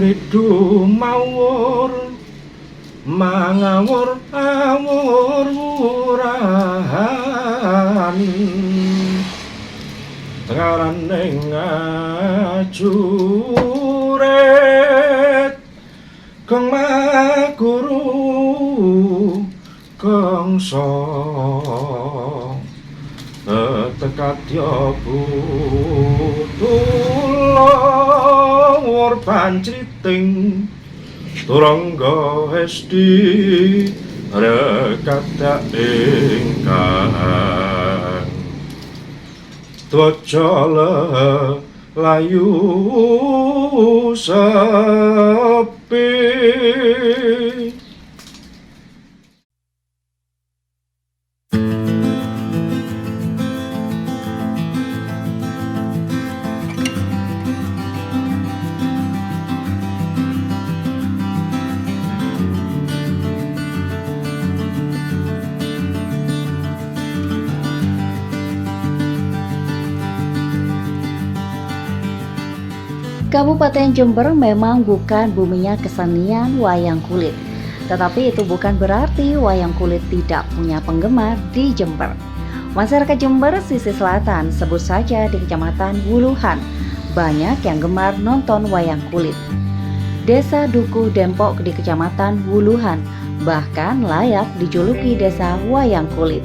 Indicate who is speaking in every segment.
Speaker 1: ridu mawur mangawur awur wurahan ngaraning ngajuret kang maguru kangsa tekadya butulawur panciting turangga hesti rekata ingkang twacala layu sepi.
Speaker 2: Kabupaten Jember memang bukan buminya kesenian wayang kulit. Tetapi itu bukan berarti wayang kulit tidak punya penggemar di Jember. Masyarakat Jember sisi selatan, sebut saja di Kecamatan Wuluhan, banyak yang gemar nonton wayang kulit. Desa Dukuh Dempok di Kecamatan Wuluhan bahkan layak dijuluki desa wayang kulit.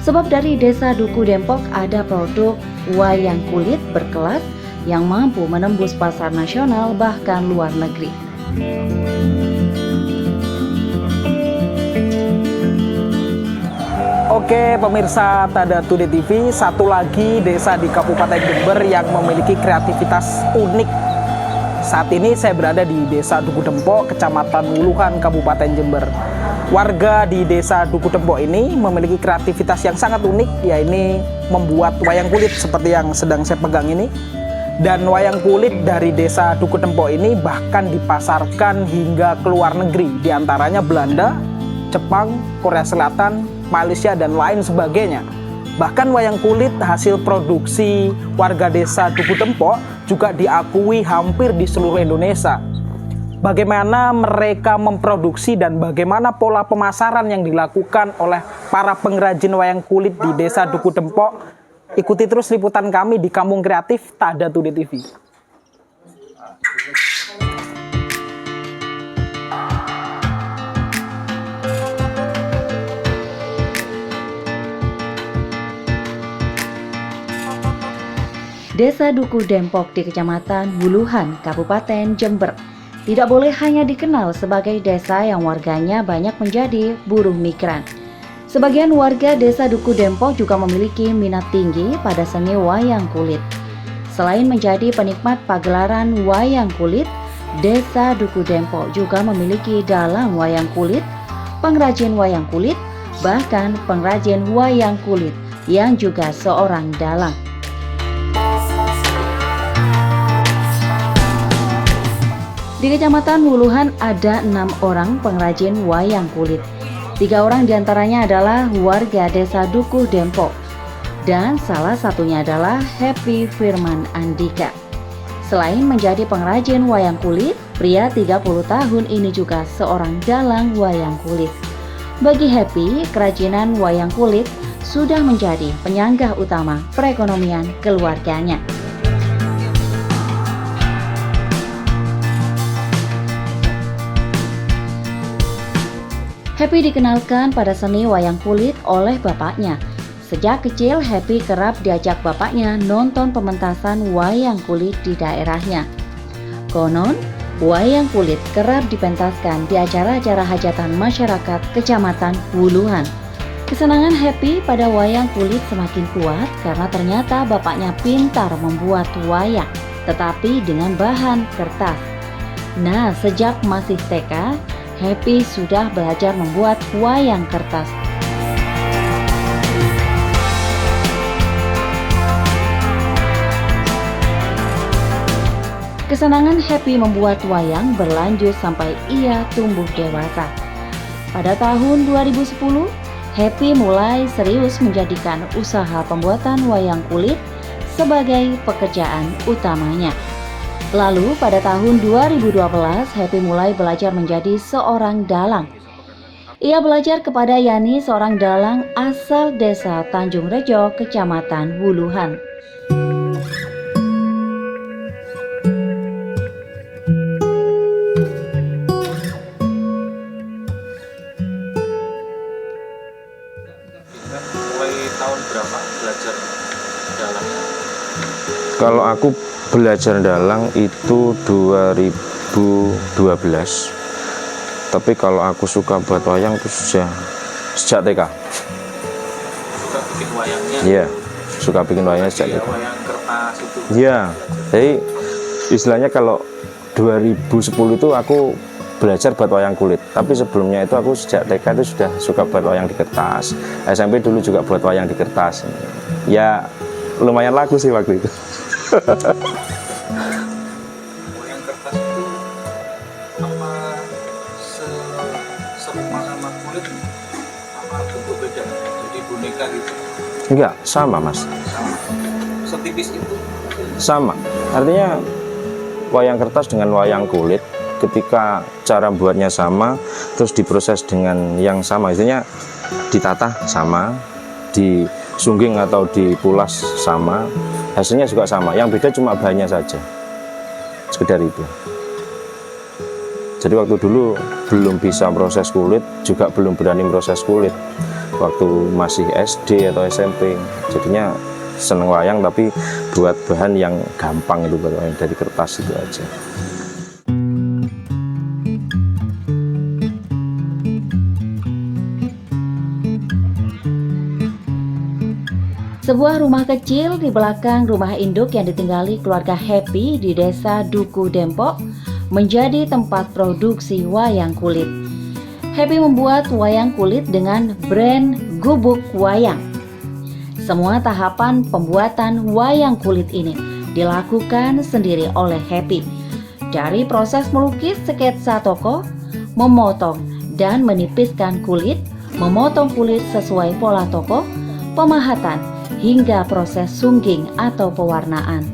Speaker 2: Sebab dari Desa Dukuh Dempok ada produk wayang kulit berkelas yang mampu menembus pasar nasional bahkan luar negeri.
Speaker 3: Oke pemirsa Tada Today TV, satu lagi desa di Kabupaten Jember yang memiliki kreativitas unik. Saat ini saya berada di Desa Dukuh Dempok, Kecamatan Wuluhan, Kabupaten Jember. Warga di Desa Dukuh Dempok ini memiliki kreativitas yang sangat unik, yaitu membuat wayang kulit seperti yang sedang saya pegang ini. Dan wayang kulit dari Desa Dukuh Dempok ini bahkan dipasarkan hingga ke luar negeri, diantaranya Belanda, Jepang, Korea Selatan, Malaysia, dan lain sebagainya. Bahkan wayang kulit hasil produksi warga Desa Dukuh Dempok juga diakui hampir di seluruh Indonesia. Bagaimana mereka memproduksi dan bagaimana pola pemasaran yang dilakukan oleh para pengrajin wayang kulit di Desa Dukuh Dempok? Ikuti terus liputan kami di Kampung Kreatif Tada Today TV.
Speaker 2: Desa Dukuh Dempok di Kecamatan Wuluhan, Kabupaten Jember tidak boleh hanya dikenal sebagai desa yang warganya banyak menjadi buruh migran. Sebagian warga Desa Dukuh Dempok juga memiliki minat tinggi pada seni wayang kulit. Selain menjadi penikmat pagelaran wayang kulit, Desa Dukuh Dempok juga memiliki dalang wayang kulit, pengrajin wayang kulit, bahkan pengrajin wayang kulit yang juga seorang dalang. Di Kecamatan Wuluhan ada 6 orang pengrajin wayang kulit. 3 orang diantaranya adalah warga Desa Dukuh Dempok dan salah satunya adalah Happy Firman Andika. Selain menjadi pengrajin wayang kulit, pria 30 tahun ini juga seorang dalang wayang kulit. Bagi Happy, kerajinan wayang kulit sudah menjadi penyangga utama perekonomian keluarganya. Happy dikenalkan pada seni wayang kulit oleh bapaknya. Sejak kecil, Happy kerap diajak bapaknya nonton pementasan wayang kulit di daerahnya. Konon, wayang kulit kerap dipentaskan di acara-acara hajatan masyarakat Kecamatan Wuluhan. Kesenangan Happy pada wayang kulit semakin kuat karena ternyata bapaknya pintar membuat wayang, tetapi dengan bahan kertas. Nah, sejak masih TK, Happy sudah belajar membuat wayang kertas. Kesenangan Happy membuat wayang berlanjut sampai ia tumbuh dewasa. Pada tahun 2010, Happy mulai serius menjadikan usaha pembuatan wayang kulit sebagai pekerjaan utamanya. Lalu pada tahun 2012, Happy mulai belajar menjadi seorang dalang. Ia belajar kepada Yani, seorang dalang asal desa Tanjung Rejo, Kecamatan Wuluhan.
Speaker 4: Mulai tahun berapa belajar dalang?
Speaker 1: Kalau aku belajar dalang itu 2012. Tapi kalau aku suka buat wayang itu sejak TK.
Speaker 4: Suka bikin wayangnya?
Speaker 1: Iya, suka bikin wayangnya sejak
Speaker 4: Ya,
Speaker 1: TK.
Speaker 4: wayang kertas itu.
Speaker 1: Iya, jadi istilahnya kalau 2010 itu aku belajar buat wayang kulit. Tapi sebelumnya itu aku sejak TK itu sudah suka buat wayang di kertas. SMP dulu juga buat wayang di kertas. Ya lumayan laku sih waktu itu.
Speaker 4: Wayang kertas itu apa serupa sama kulit? Apa bentuk beda? Jadi boneka gitu?
Speaker 1: Enggak, sama mas.
Speaker 4: Sama. Setipis itu?
Speaker 1: Sama. Artinya wayang kertas dengan wayang kulit ketika cara buatnya sama, terus diproses dengan yang sama, istilahnya ditata sama, disungging atau dipulas sama, hasilnya juga sama. Yang beda cuma bahannya saja, sekedar itu. Jadi waktu dulu belum bisa proses kulit, juga belum berani proses kulit waktu masih SD atau SMP. Jadinya seneng wayang tapi buat bahan yang gampang, itu buat wayang dari kertas itu aja.
Speaker 2: Sebuah rumah kecil di belakang rumah induk yang ditinggali keluarga Happy di desa Duku Dempok menjadi tempat produksi wayang kulit. Happy membuat wayang kulit dengan brand Gubuk Wayang. Semua tahapan pembuatan wayang kulit ini dilakukan sendiri oleh Happy. Dari proses melukis sketsa tokoh, memotong dan menipiskan kulit, memotong kulit sesuai pola tokoh, pemahatan, hingga proses sungging atau pewarnaan.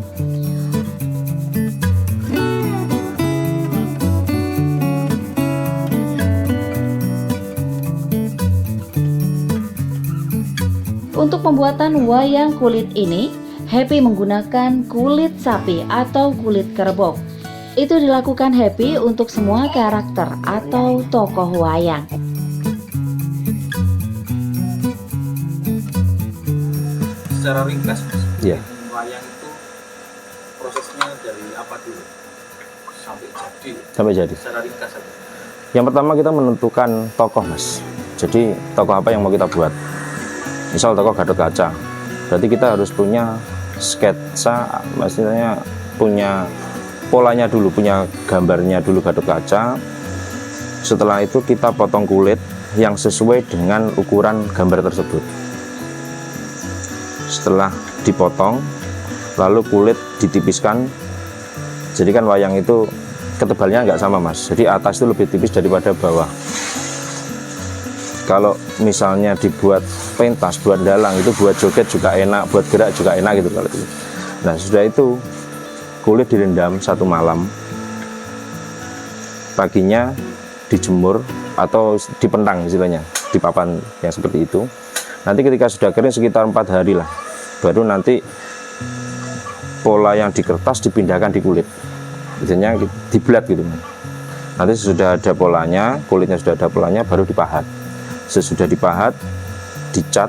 Speaker 2: Untuk pembuatan wayang kulit ini, Happy menggunakan kulit sapi atau kulit kerbau. Itu dilakukan Happy untuk semua karakter atau tokoh wayang.
Speaker 4: Secara ringkas, Mas,
Speaker 1: Iya.
Speaker 4: bikin wayang itu prosesnya dari apa dulu sampai jadi?
Speaker 1: Sampai jadi.
Speaker 4: Secara ringkas aja.
Speaker 1: Yang pertama kita menentukan tokoh mas. Jadi tokoh apa yang mau kita buat. Misal tokoh Gatot Kaca, berarti kita harus punya sketsa, maksudnya punya polanya dulu, punya gambarnya dulu Gatot Kaca. Setelah itu kita potong kulit yang sesuai dengan ukuran gambar tersebut. Setelah dipotong, lalu kulit ditipiskan. Jadi kan wayang itu ketebalnya nggak sama mas, jadi atas itu lebih tipis daripada bawah. Kalau misalnya dibuat pentas, buat dalang, itu buat joget juga enak, buat gerak juga enak gitu kalau itu. Nah sudah itu kulit direndam 1 malam, paginya dijemur atau dipentang istilahnya, di papan yang seperti itu. Nanti ketika sudah kering sekitar 4 hari lah, baru nanti pola yang di kertas dipindahkan di kulit, biasanya dibelat gitu. Nanti sudah ada polanya, kulitnya sudah ada polanya, baru dipahat. Sesudah dipahat, dicat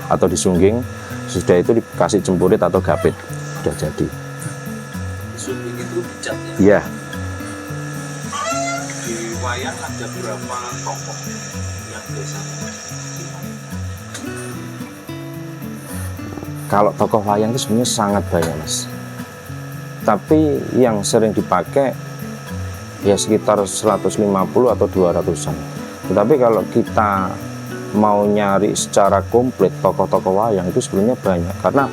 Speaker 1: atau disungging, sudah itu dikasih cempurit atau gapit, sudah jadi.
Speaker 4: Sungging itu dicat ya?
Speaker 1: Iya.
Speaker 4: Di wayang ada berapa tokoh yang biasanya?
Speaker 1: Kalau tokoh wayang itu sebenarnya sangat banyak mas, tapi yang sering dipakai ya sekitar 150 atau 200-an. Tetapi kalau kita mau nyari secara komplit tokoh-tokoh wayang itu sebenarnya banyak, karena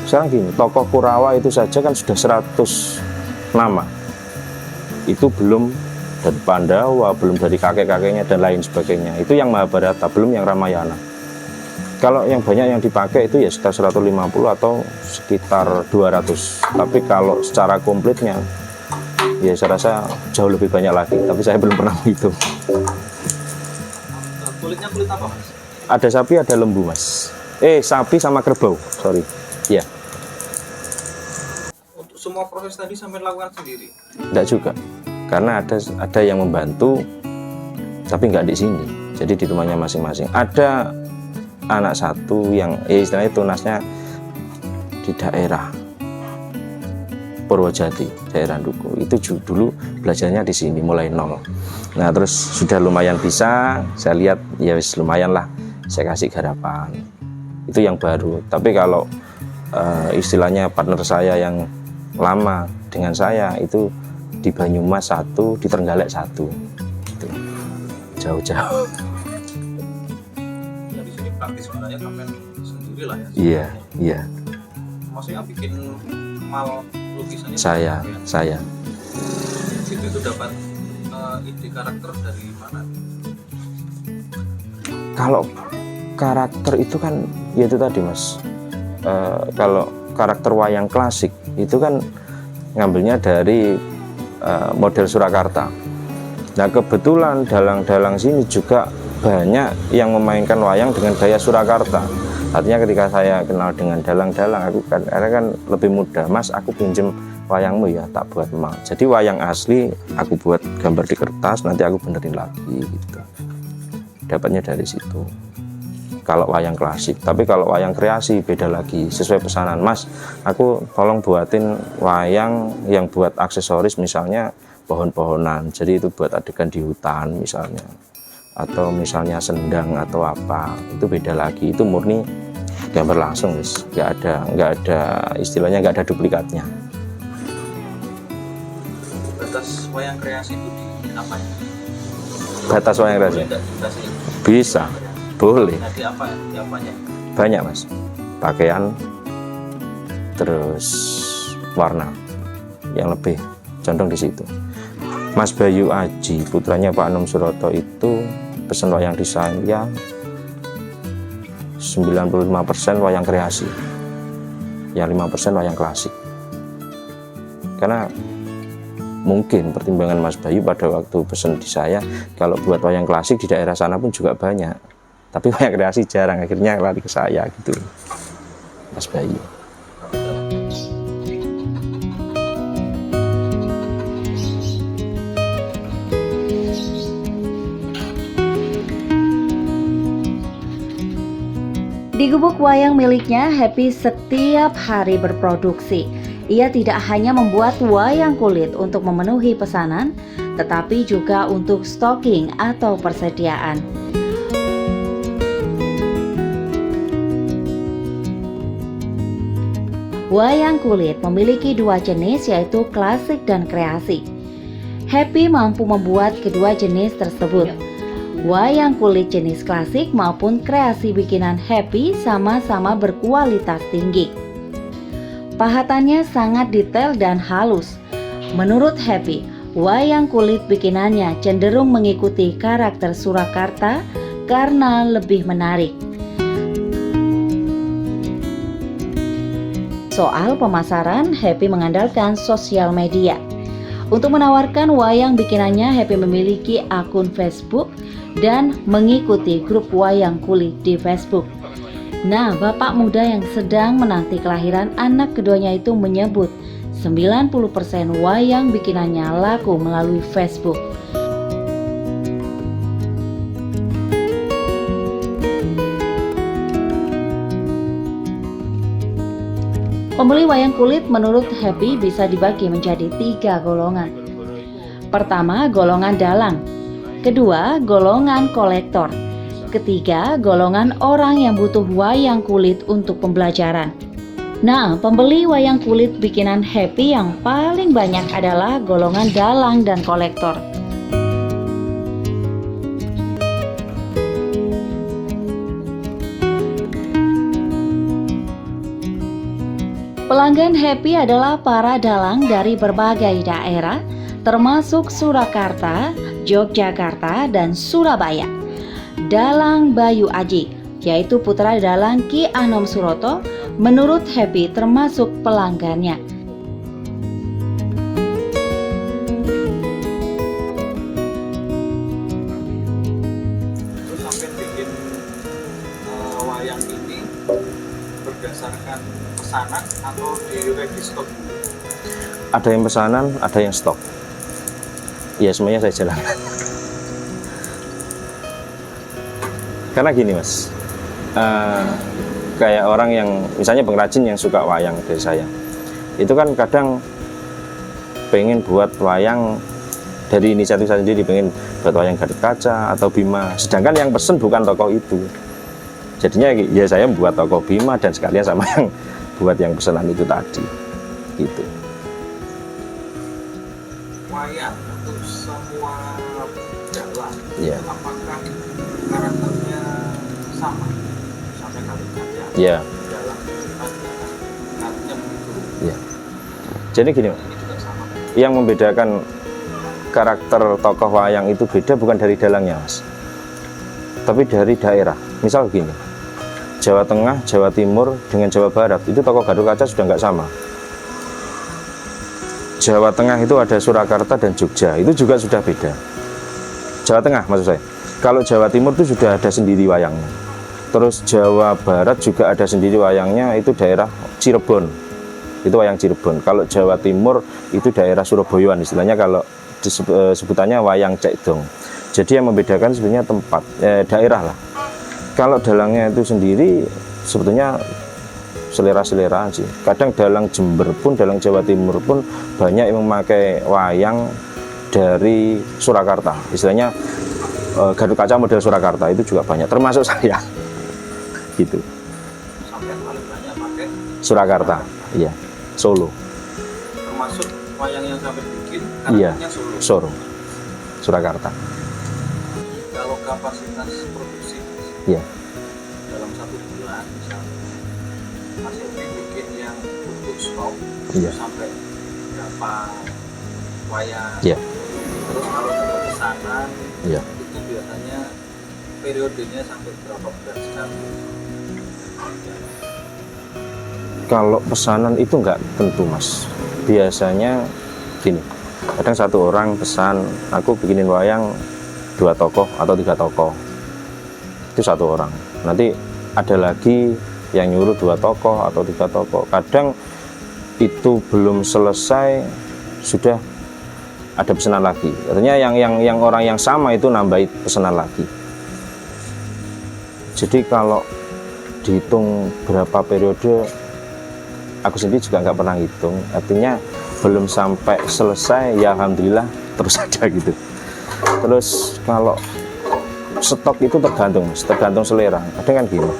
Speaker 1: sekarang gini, tokoh Kurawa itu saja kan sudah 100 nama, itu belum dari Pandawa, belum dari kakek-kakeknya dan lain sebagainya. Itu yang Mahabharata, belum yang Ramayana. Kalau yang banyak yang dipakai itu ya sekitar 150 atau sekitar 200. Tapi kalau secara komplitnya ya saya rasa jauh lebih banyak lagi. Tapi saya belum pernah menghitung.
Speaker 4: Kulitnya kulit apa, Mas?
Speaker 1: Ada sapi, ada lembu, Mas. Sapi sama kerbau, sorry. Ya,
Speaker 4: Untuk semua proses tadi sampai lakukan sendiri.
Speaker 1: enggak juga. Karena ada yang membantu, tapi nggak di sini. Jadi di rumahnya masing-masing. Ada anak satu yang istilahnya tunasnya di daerah Purwojati, daerah Duku. Itu dulu belajarnya di sini mulai nol. Nah terus sudah lumayan bisa, saya lihat ya wis lumayan lah, saya kasih garapan. Itu yang baru. Tapi kalau istilahnya partner saya yang lama dengan saya itu di Banyumas satu, di Trenggalek satu, gitu. Jauh-jauh.
Speaker 4: Ya di sini praktis sebenarnya sampai sendiri lah ya.
Speaker 1: Iya, iya.
Speaker 4: Maksudnya bikin mal lukisannya
Speaker 1: Saya.
Speaker 4: itu dapat ide karakter dari mana?
Speaker 1: Kalau karakter itu kan ya itu tadi Mas, kalau karakter wayang klasik itu kan ngambilnya dari model Surakarta. Nah kebetulan dalang-dalang sini juga banyak yang memainkan wayang dengan gaya Surakarta. Artinya ketika saya kenal dengan dalang-dalang, aku kan lebih mudah, Mas aku pinjem wayangmu ya, tak buat emang. Jadi wayang asli aku buat gambar di kertas, nanti aku benerin lagi gitu. Dapatnya dari situ. Kalau wayang klasik, tapi kalau wayang kreasi beda lagi, sesuai pesanan. Mas, aku tolong buatin wayang yang buat aksesoris, misalnya pohon-pohonan. Jadi itu buat adegan di hutan misalnya, atau misalnya sendang atau apa, itu beda lagi. Itu murni gambar langsung, guys. Nggak ada istilahnya, nggak ada duplikatnya.
Speaker 4: Batas wayang kreasi itu di apa ya?
Speaker 1: Batas wayang kreasi
Speaker 4: Boleh nggak dikasih?
Speaker 1: bisa, boleh.
Speaker 4: Nah, di apanya?
Speaker 1: Banyak Mas, pakaian, terus warna yang lebih condong di situ. Mas Bayu Aji, putranya Pak Anum Suroto, itu pesen wayang desain ya 95% wayang kreasi, yang 5% wayang klasik. Karena mungkin pertimbangan Mas Bayu pada waktu pesen di saya, kalau buat wayang klasik di daerah sana pun juga banyak, tapi wayang kreasi jarang, akhirnya lari ke saya gitu, Mas Bayu.
Speaker 2: Di gubuk wayang miliknya, Happy setiap hari berproduksi. Ia tidak hanya membuat wayang kulit untuk memenuhi pesanan, tetapi juga untuk stocking atau persediaan. Wayang kulit memiliki dua jenis, yaitu klasik dan kreasi. Happy mampu membuat kedua jenis tersebut. Wayang kulit jenis klasik maupun kreasi bikinan Happy sama-sama berkualitas tinggi. Pahatannya sangat detail dan halus. Menurut Happy, wayang kulit bikinannya cenderung mengikuti karakter Surakarta karena lebih menarik. Soal pemasaran, Happy mengandalkan sosial media. Untuk menawarkan wayang bikinannya, Happy memiliki akun Facebook dan mengikuti grup wayang kulit di Facebook. Nah, bapak muda yang sedang menanti kelahiran anak keduanya itu menyebut 90% wayang bikinannya laku melalui Facebook. Pembeli wayang kulit menurut Happy bisa dibagi menjadi 3 golongan. Pertama, golongan dalang. Kedua, golongan kolektor. Ketiga, golongan orang yang butuh wayang kulit untuk pembelajaran. Nah, pembeli wayang kulit bikinan Happy yang paling banyak adalah golongan dalang dan kolektor. Pelanggan Happy adalah para dalang dari berbagai daerah, termasuk Surakarta, Yogyakarta, dan Surabaya. Dalang Bayu Aji yaitu putra dalang Ki Anom Suroto, menurut Happy termasuk pelanggannya.
Speaker 4: Terus sampai bikin wayang ini berdasarkan pesanan atau di ready stock?
Speaker 1: Ada yang pesanan, ada yang stok. Ya semuanya saya jalankan. Karena gini mas, kayak orang yang misalnya pengrajin yang suka wayang dari saya, itu kan kadang pengen buat wayang dari inisiatif saya sendiri, pengen buat wayang Gatot Kaca atau Bima, sedangkan yang pesen bukan tokoh itu. Jadinya ya saya membuat tokoh Bima dan sekalian sama yang buat yang pesanan itu tadi gitu.
Speaker 4: Wayang untuk semua dalang,
Speaker 1: Ya.
Speaker 4: apakah karakternya sama sampai Gatot Kaca?
Speaker 1: Ya.
Speaker 4: Dalang artinya begitu.
Speaker 1: Ya. Jadi gini,
Speaker 4: Ini juga sama.
Speaker 1: yang membedakan karakter tokoh wayang itu beda bukan dari dalangnya mas, tapi dari daerah. Misal gini, Jawa Tengah, Jawa Timur dengan Jawa Barat itu tokoh Gatot Kaca sudah nggak sama. Jawa Tengah itu ada Surakarta dan Jogja, itu juga sudah beda. Jawa Tengah maksud saya. Kalau Jawa Timur itu sudah ada sendiri wayangnya. Terus Jawa Barat juga ada sendiri wayangnya, itu daerah Cirebon. Itu wayang Cirebon. Kalau Jawa Timur itu daerah Surabayaan, istilahnya kalau sebutannya wayang Cekdong. Jadi yang membedakan sebenarnya tempat, daerah lah. Kalau dalangnya itu sendiri sebetulnya selera-selera sih. Kadang dalang Jember pun, dalang Jawa Timur pun banyak yang memakai wayang dari Surakarta. Istilahnya Gatot Kaca model Surakarta itu juga banyak, termasuk saya. Gitu.
Speaker 4: Sampai paling banyak pakai
Speaker 1: Surakarta, iya. Solo,
Speaker 4: termasuk wayang yang sampai bikin
Speaker 1: iya.
Speaker 4: karakternya Solo.
Speaker 1: Solo, Surakarta.
Speaker 4: Kalau kapasitas produksi
Speaker 1: Iya.
Speaker 4: dalam 1 bulan misalnya Mas Yofi bikin yang untuk stok
Speaker 1: Iya.
Speaker 4: sampai berapa wayang?
Speaker 1: Iya.
Speaker 4: Terus kalau untuk pesanan
Speaker 1: Iya.
Speaker 4: itu biasanya periodenya sampai berapa bulan sekali?
Speaker 1: Kalau pesanan itu nggak tentu mas. Biasanya gini, kadang satu orang pesan, aku bikinin wayang 2 tokoh atau 3 tokoh. Itu satu orang. Nanti ada lagi yang nyuruh 2 tokoh atau 3 tokoh. Kadang itu belum selesai sudah ada pesanan lagi. Artinya yang orang yang sama itu nambahin pesanan lagi. Jadi kalau dihitung berapa periode, aku sendiri juga nggak pernah hitung. Artinya belum sampai selesai ya alhamdulillah terus ada gitu. Terus kalau stok itu tergantung mas, tergantung selera. Kadang kan gini,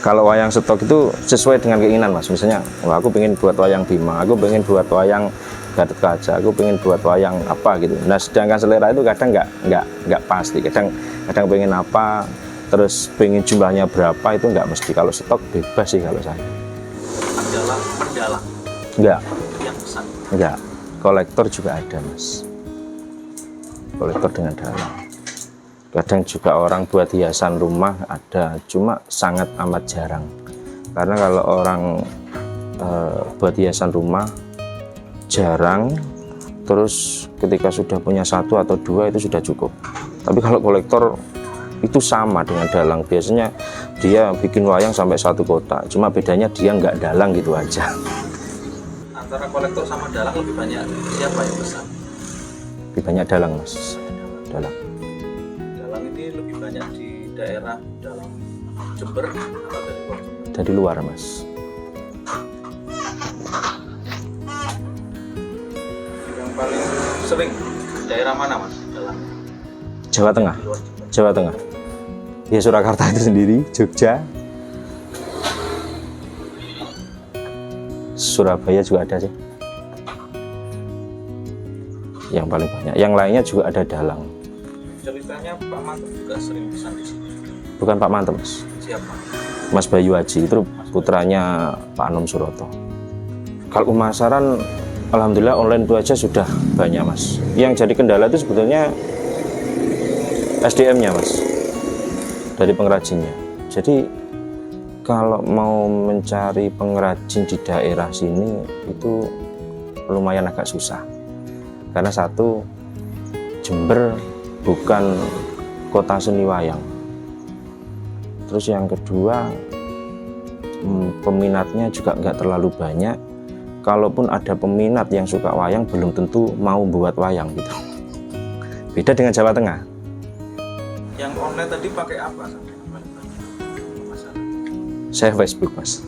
Speaker 1: kalau wayang stok itu sesuai dengan keinginan mas. Misalnya, wah aku pengen buat wayang Bima, aku pengen buat wayang Gatot Kaca, aku pengen buat wayang apa gitu. Nah sedangkan selera itu kadang nggak pasti. Kadang pengen apa, terus pengen jumlahnya berapa itu nggak mesti. Kalau stok bebas sih kalau saya.
Speaker 4: Adalah pendalang
Speaker 1: Nggak.
Speaker 4: yang pesan.
Speaker 1: Enggak, kolektor juga ada mas. Kolektor dengan dalang. Kadang juga orang buat hiasan rumah ada, cuma sangat amat jarang. Karena kalau orang buat hiasan rumah jarang, terus ketika sudah punya 1 atau 2 itu sudah cukup. Tapi kalau kolektor itu sama dengan dalang. Biasanya dia bikin wayang sampai 1 kota, cuma bedanya dia nggak dalang gitu aja.
Speaker 4: Antara kolektor sama dalang lebih banyak siapa yang pesan?
Speaker 1: Lebih banyak dalang mas. Dalang.
Speaker 4: Dalang ini lebih banyak di daerah dalam Jember atau dari luar Jember?
Speaker 1: Dari luar mas.
Speaker 4: Yang paling sering daerah mana mas dalang?
Speaker 1: Jawa Tengah.
Speaker 4: Di luar Jember.
Speaker 1: Jawa Tengah. Ya Surakarta itu sendiri, Jogja, Surabaya juga ada sih. Yang paling banyak. Yang lainnya juga ada dalang.
Speaker 4: Ceritanya Pak Mantep juga sering pesan di sini.
Speaker 1: Bukan Pak Mantep mas.
Speaker 4: Siapa?
Speaker 1: Mas Bayu Haji itu putranya Pak Anom Suroto. Kalau pemasaran, alhamdulillah online itu aja sudah banyak mas. Yang jadi kendala itu sebetulnya SDM-nya mas, dari pengrajinnya. Jadi kalau mau mencari pengrajin di daerah sini itu lumayan agak susah. Karena satu, Jember bukan kota seni wayang. Terus yang kedua, peminatnya juga nggak terlalu banyak. Kalaupun ada peminat yang suka wayang, belum tentu mau buat wayang gitu. Beda dengan Jawa Tengah.
Speaker 4: Yang online tadi pakai apa?
Speaker 1: Saya Facebook, Mas.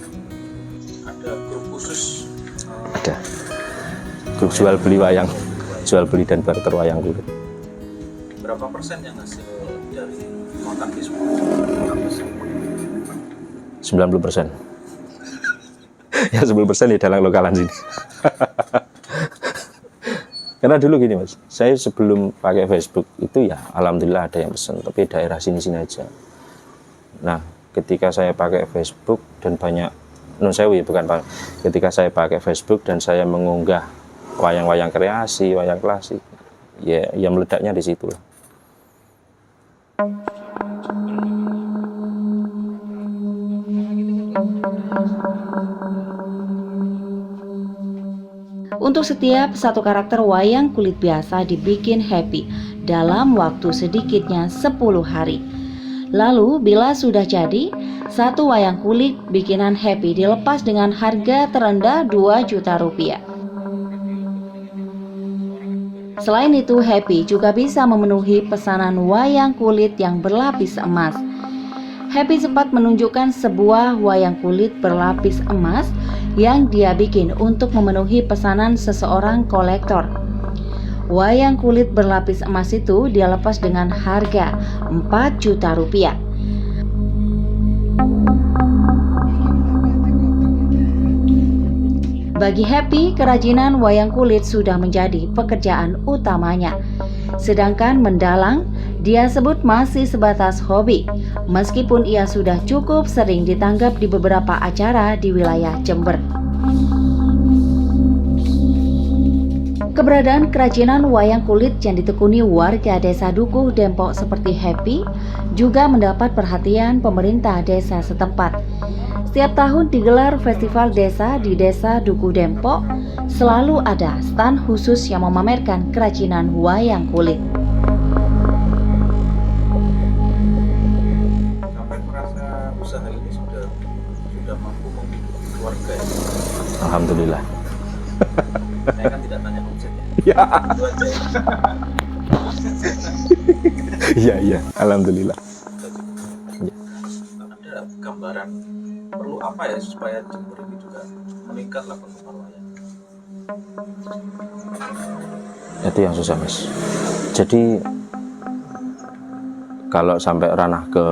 Speaker 4: Ada grup khusus
Speaker 1: Ada grup jual beli wayang, jual beli dan barter wayang kulit.
Speaker 4: berapa persen yang hasil dari kontak Facebook?
Speaker 1: 90%. Ya 10% di dalam lokalan sini. Karena dulu gini Mas, saya sebelum pakai Facebook itu ya alhamdulillah ada yang pesen, tapi daerah sini-sini aja. Nah, ketika saya pakai Facebook dan banyak non sewu ya, bukan Pak. Ketika saya pakai Facebook dan saya mengunggah wayang-wayang kreasi, wayang klasik, ya meledaknya di situ lah.
Speaker 2: Untuk setiap satu karakter wayang kulit biasa dibikin Happy dalam waktu sedikitnya 10 hari. Lalu bila sudah jadi, satu wayang kulit bikinan Happy dilepas dengan harga terendah 2 juta rupiah. Selain itu, Happy juga bisa memenuhi pesanan wayang kulit yang berlapis emas. Happy sempat menunjukkan sebuah wayang kulit berlapis emas yang dia bikin untuk memenuhi pesanan seseorang kolektor. Wayang kulit berlapis emas itu dia lepas dengan harga 4 juta rupiah. Bagi Happy, kerajinan wayang kulit sudah menjadi pekerjaan utamanya. Sedangkan mendalang, dia sebut masih sebatas hobi, meskipun ia sudah cukup sering ditanggap di beberapa acara di wilayah Jember. Keberadaan kerajinan wayang kulit yang ditekuni warga desa Dukuh Dempok seperti Happy juga mendapat perhatian pemerintah desa setempat. Setiap tahun digelar festival desa di desa Dukuh Dempok, selalu ada stand khusus yang memamerkan kerajinan wayang kulit.
Speaker 4: Sampai merasa usaha ini sudah mampu menghidupi keluarga ya?
Speaker 1: Alhamdulillah.
Speaker 4: Saya kan tidak tanya omsetnya.
Speaker 1: Ya.
Speaker 4: Itu aja ya.
Speaker 1: Iya, alhamdulillah.
Speaker 4: Ada gambaran perlu apa ya supaya Jember ini juga meningkatlah penggemar wayang?
Speaker 1: Itu yang susah Mas. Jadi kalau sampai ranah ke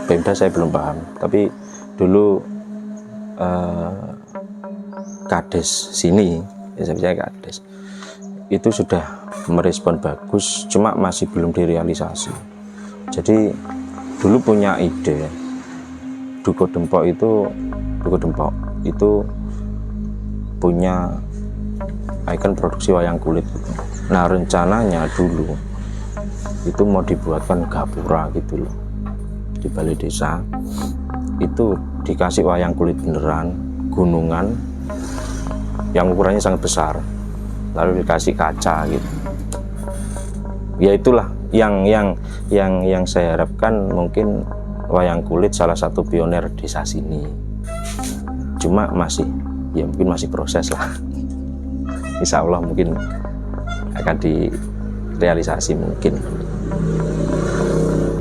Speaker 1: Pemda saya belum paham, tapi dulu Kades sini, ya saya Kades itu sudah merespon bagus, cuma masih belum direalisasi. Jadi dulu punya ide Dukuh Dempok itu punya ikon produksi wayang kulit gitu. Nah rencananya dulu itu mau dibuatkan gapura gitu loh di balai desa, itu dikasih wayang kulit beneran gunungan yang ukurannya sangat besar, lalu dikasih kaca gitu. Ya itulah yang saya harapkan, mungkin wayang kulit salah satu pionir desa sini. Cuma mungkin masih proses lah. Insya Allah mungkin akan direalisasi mungkin.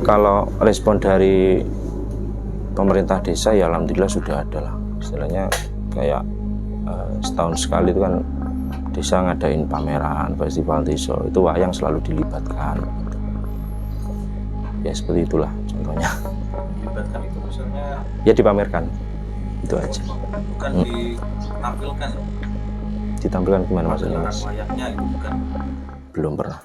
Speaker 1: Kalau respon dari pemerintah desa ya alhamdulillah sudah ada lah. Istilahnya kayak setahun sekali itu kan desa ngadain pameran, festival desa, itu wayang selalu dilibatkan gitu. Ya seperti itulah contohnya.
Speaker 4: Dilibatkan itu misalnya
Speaker 1: Ya dipamerkan, itu aja.
Speaker 4: bukan ditampilkan ya?
Speaker 1: Ditampilkan gimana maksudnya
Speaker 4: Pagelaran
Speaker 1: Mas?
Speaker 4: wayangnya itu bukan.
Speaker 1: Belum pernah.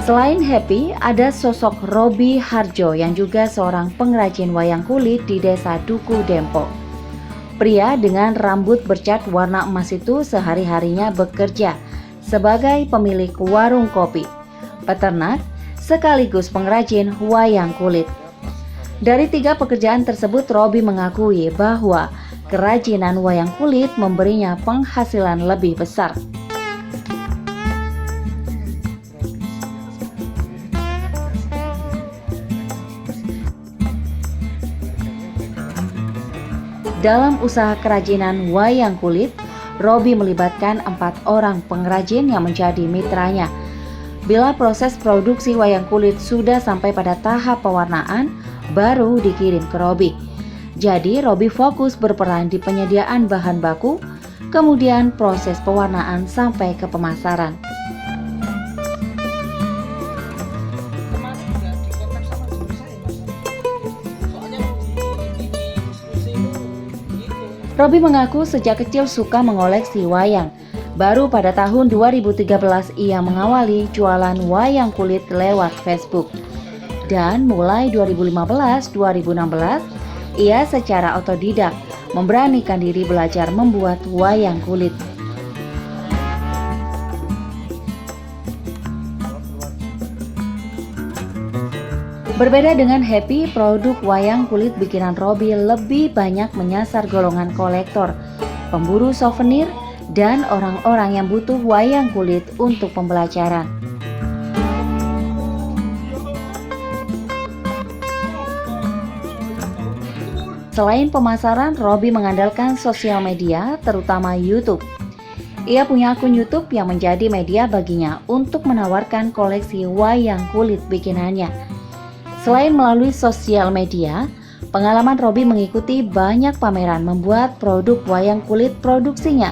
Speaker 2: Selain Happy, ada sosok Robi Harjo yang juga seorang pengrajin wayang kulit di desa Duku Dempo. Pria dengan rambut bercat warna emas itu sehari-harinya bekerja sebagai pemilik warung kopi, peternak, sekaligus pengrajin wayang kulit. Dari 3 pekerjaan tersebut, Robi mengakui bahwa kerajinan wayang kulit memberinya penghasilan lebih besar. Dalam usaha kerajinan wayang kulit, Robi melibatkan 4 orang pengrajin yang menjadi mitranya. Bila proses produksi wayang kulit sudah sampai pada tahap pewarnaan, baru dikirim ke Robi. Jadi Robi fokus berperan di penyediaan bahan baku, kemudian proses pewarnaan sampai ke pemasaran. Robi mengaku sejak kecil suka mengoleksi wayang. Baru pada tahun 2013 ia mengawali jualan wayang kulit lewat Facebook. Dan mulai 2015-2016, ia secara otodidak memberanikan diri belajar membuat wayang kulit. Berbeda dengan Happy, produk wayang kulit bikinan Robi lebih banyak menyasar golongan kolektor, pemburu souvenir, dan orang-orang yang butuh wayang kulit untuk pembelajaran. Selain pemasaran, Robi mengandalkan sosial media, terutama YouTube. Ia punya akun YouTube yang menjadi media baginya untuk menawarkan koleksi wayang kulit bikinannya. Selain melalui sosial media, pengalaman Robi mengikuti banyak pameran membuat produk wayang kulit produksinya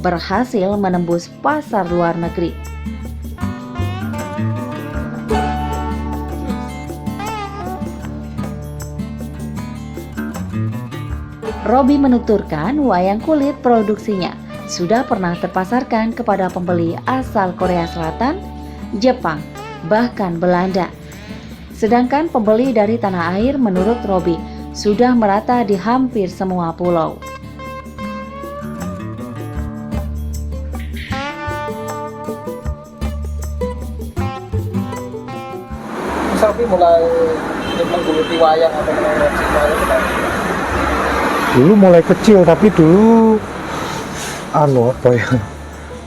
Speaker 2: berhasil menembus pasar luar negeri. Robi menuturkan wayang kulit produksinya sudah pernah terpasarkan kepada pembeli asal Korea Selatan, Jepang, bahkan Belanda. Sedangkan pembeli dari tanah air menurut Robi sudah merata di hampir semua pulau.
Speaker 3: Robi mulai menggeluti wayang atau mengoleksi wayang?
Speaker 5: Dulu mulai kecil, tapi dulu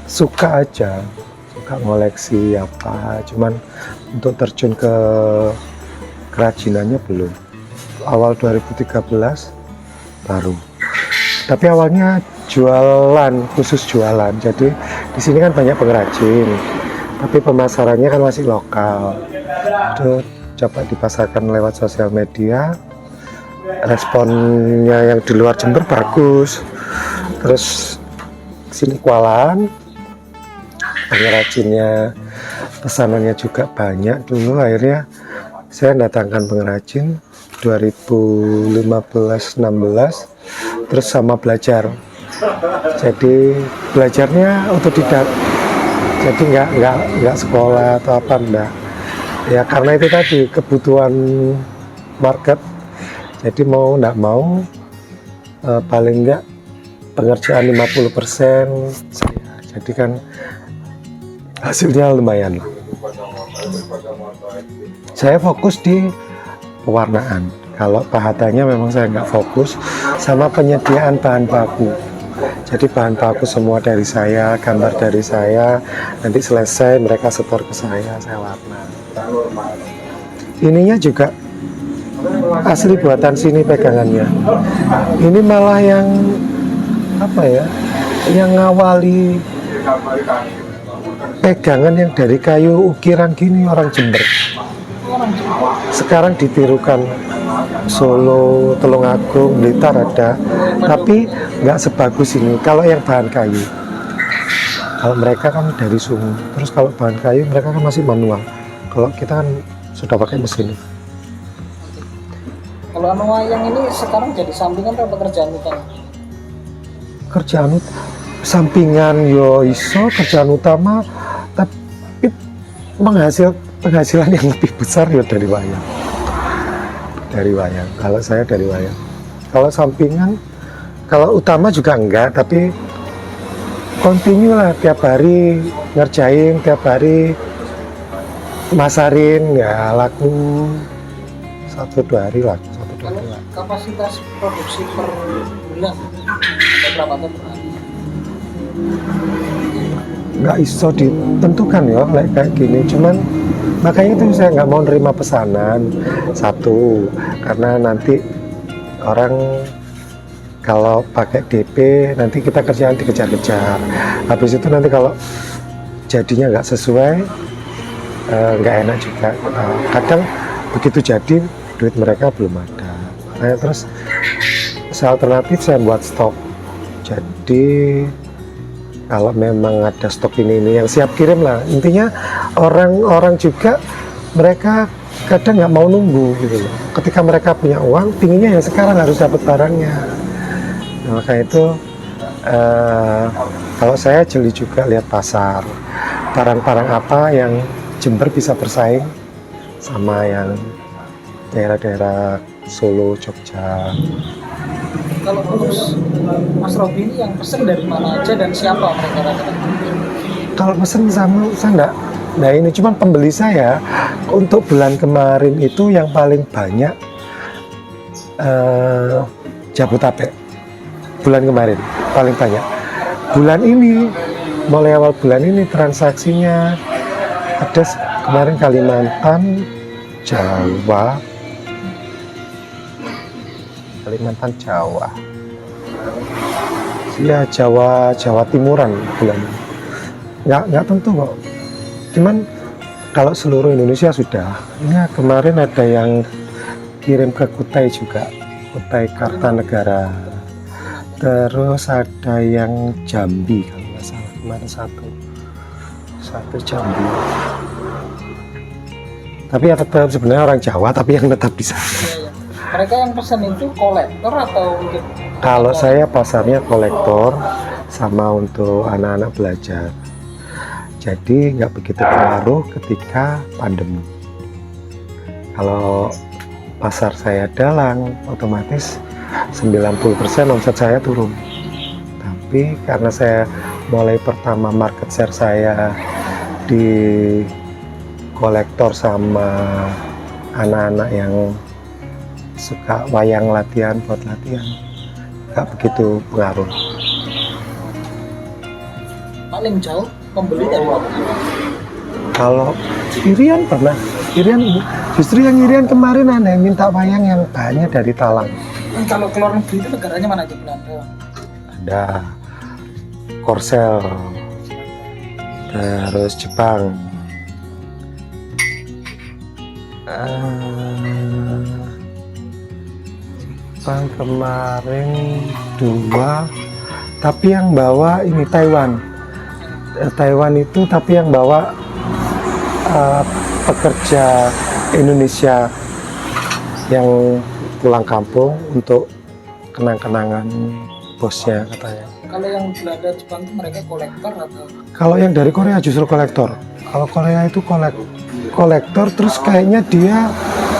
Speaker 5: suka aja, suka ngoleksi apa, cuman untuk terjun ke kerajinannya belum. Awal 2013 baru. Tapi awalnya jualan, khusus jualan. Jadi di sini kan banyak pengrajin, tapi pemasarannya kan masih lokal. Itu coba dipasarkan lewat sosial media. Responnya yang di luar Jember bagus. Terus sini kualan, pengrajinnya pesanannya juga banyak. Dulu akhirnya saya datangkan pengrajin 2015-16, terus sama belajar. Jadi belajarnya otodidak, jadi nggak sekolah atau apa, enggak. Ya karena itu tadi kebutuhan market. Jadi mau nggak mau paling nggak pengerjaan 50% saya. Jadi kan hasilnya lumayan lah. Saya fokus di pewarnaan. Kalau pahatannya memang saya nggak fokus, sama penyediaan bahan baku. Jadi bahan baku semua dari saya, gambar dari saya. Nanti selesai mereka setor ke saya warna. Ininya juga asli buatan sini pegangannya. Ini malah yang apa ya? Yang ngawali pegangan yang dari kayu ukiran gini orang Jember. Sekarang ditirukan Solo, Tulungagung, Blitar ada, tapi nggak sebagus ini. Kalau yang bahan kayu, kalau mereka kan dari sungu. Terus kalau bahan kayu mereka kan masih manual. Kalau kita kan sudah pakai mesin.
Speaker 3: Kalau wayang ini sekarang jadi sampingan atau pekerjaan utama?
Speaker 5: Kerjaan sampingan yo iso, kerjaan utama tapi penghasilan yang lebih besar ya dari wayang. Dari wayang. Kalau saya dari wayang. Kalau sampingan, kalau utama juga enggak, tapi continue lah tiap hari ngerjain, tiap hari masarin, ya laku 1-2 hari lah, 1-2 hari lah.
Speaker 3: Kapasitas produksi per bulan berapa ton per hari?
Speaker 5: Nggak iso ditentukan ya kayak gini, cuman makanya itu saya nggak mau nerima pesanan. Satu, karena nanti orang kalau pakai DP nanti kita kerjaan dikejar-kejar, habis itu nanti kalau jadinya nggak sesuai, nggak enak juga. Kadang begitu jadi duit mereka belum ada. Nah, terus alternatif saya buat stok, jadi kalau memang ada stok ini yang siap kirim lah. Intinya orang-orang juga mereka kadang nggak mau nunggu gitu loh. Ketika mereka punya uang, pinginnya yang sekarang harus dapat barangnya. Nah, maka itu kalau saya jeli juga lihat pasar, barang-barang apa yang Jember bisa bersaing sama yang daerah-daerah Solo, Jogja.
Speaker 3: Kalau terus Mas Robi ini yang pesen dari mana aja dan siapa mereka rata-rata?
Speaker 5: Kalau pesen sama saya enggak. Nah ini cuma pembeli saya untuk bulan kemarin itu yang paling banyak Jabodetabek. Bulan kemarin paling banyak. Bulan ini mulai awal bulan ini transaksinya ada kemarin Kalimantan, Jawa, ya Jawa Timuran bulan ini. Nggak tentu kok, cuman kalau seluruh Indonesia sudah. Ini kemarin ada yang kirim ke Kutai juga, Kutai Kartanegara, terus ada yang Jambi kalau nggak salah kemarin satu Jambi. Tapi ya tetap sebenarnya orang Jawa tapi yang tetap di sana.
Speaker 3: Mereka yang pesan itu kolektor atau mungkin?
Speaker 5: Kalau saya pasarnya kolektor sama untuk anak-anak belajar. Jadi nggak begitu pengaruh ketika pandemi. Kalau pasar saya dalang, otomatis 90% omset saya turun. Tapi karena saya mulai pertama market share saya di kolektor sama anak-anak yang suka wayang latihan buat latihan, nggak begitu pengaruh.
Speaker 3: Paling jauh pembeli dari mana?
Speaker 5: Kalau Irian pernah, justru yang Irian kemarin ada yang minta wayang yang banyak dari Talang.
Speaker 3: Kalau ke luar negeri itu negaranya mana aja Belanda?
Speaker 5: Ada Korsel, terus Jepang, Jepang kemarin 2, tapi yang bawa ini Taiwan itu, tapi yang bawa pekerja Indonesia yang pulang kampung untuk kenang-kenangan bosnya katanya.
Speaker 3: Kalau yang Belanda Jepang itu mereka kolektor atau?
Speaker 5: Kalau yang dari Korea justru kolektor. Kalau Korea itu kolektor, terus kayaknya dia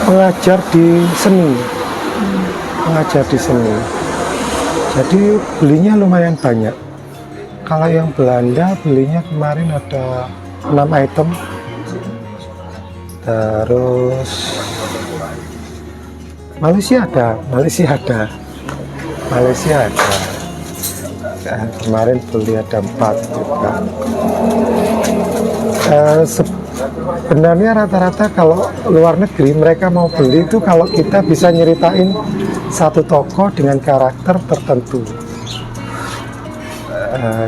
Speaker 5: mengajar di seni. Jadi belinya lumayan banyak. Kalau yang Belanda belinya kemarin ada 6 item. Terus Malaysia ada. Kemarin beli ada 4 juga. Sebenarnya rata-rata kalau luar negeri mereka mau beli itu kalau kita bisa nyeritain satu toko dengan karakter tertentu.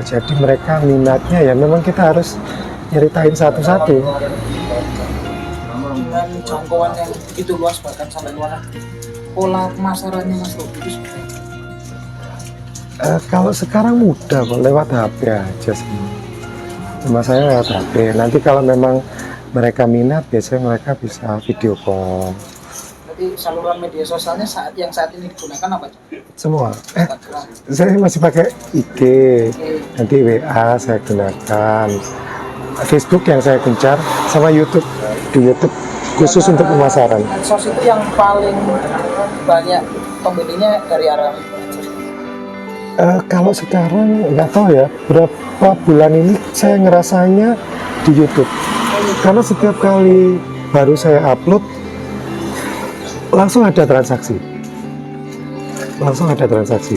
Speaker 5: Jadi mereka minatnya ya memang kita harus nyeritain satu-satu.
Speaker 3: Dengan jangkauan yang begitu luas bahkan sampai luar negeri, pola pemasarannya Mas Robi itu seperti apa?
Speaker 5: Kalau sekarang mudah kok, lewat HP aja semua. Cuma saya lewat HP. Nanti kalau memang mereka minat, biasanya mereka bisa video call.
Speaker 3: Berarti saluran media sosialnya saat ini digunakan apa?
Speaker 5: Semua. Saya masih pakai IG, nanti WA saya gunakan, Facebook yang saya gencar, sama YouTube. di YouTube khusus untuk pemasaran.
Speaker 3: Medsos itu yang paling banyak pembelinya dari arah
Speaker 5: Kalau sekarang nggak tahu ya, berapa bulan ini saya ngerasanya di YouTube. Karena setiap kali baru saya upload, langsung ada transaksi. Langsung ada transaksi.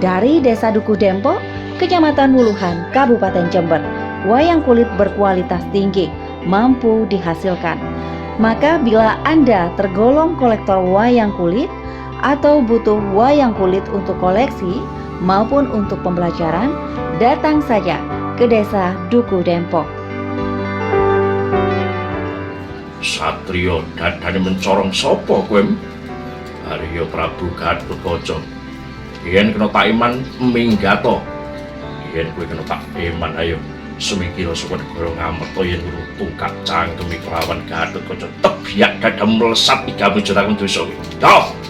Speaker 2: Dari Desa Dukuh Dempo, Kecamatan Wuluhan, Kabupaten Jember, wayang kulit berkualitas tinggi, mampu dihasilkan. Maka bila Anda tergolong kolektor wayang kulit atau butuh wayang kulit untuk koleksi maupun untuk pembelajaran, datang saja ke Desa Dukuh Dempo.
Speaker 6: Satrio dadane mencorong sapa kowe? Arya Prabu Gatotkaca. Yen kena tak iman minggato. Yen kowe kena tak iman ayo sumikira saka negara Ngamarta yen urung tungkak cangkemi kelawan Gatotkaca tebyak gadam melesat 3 juta dosa. Yo!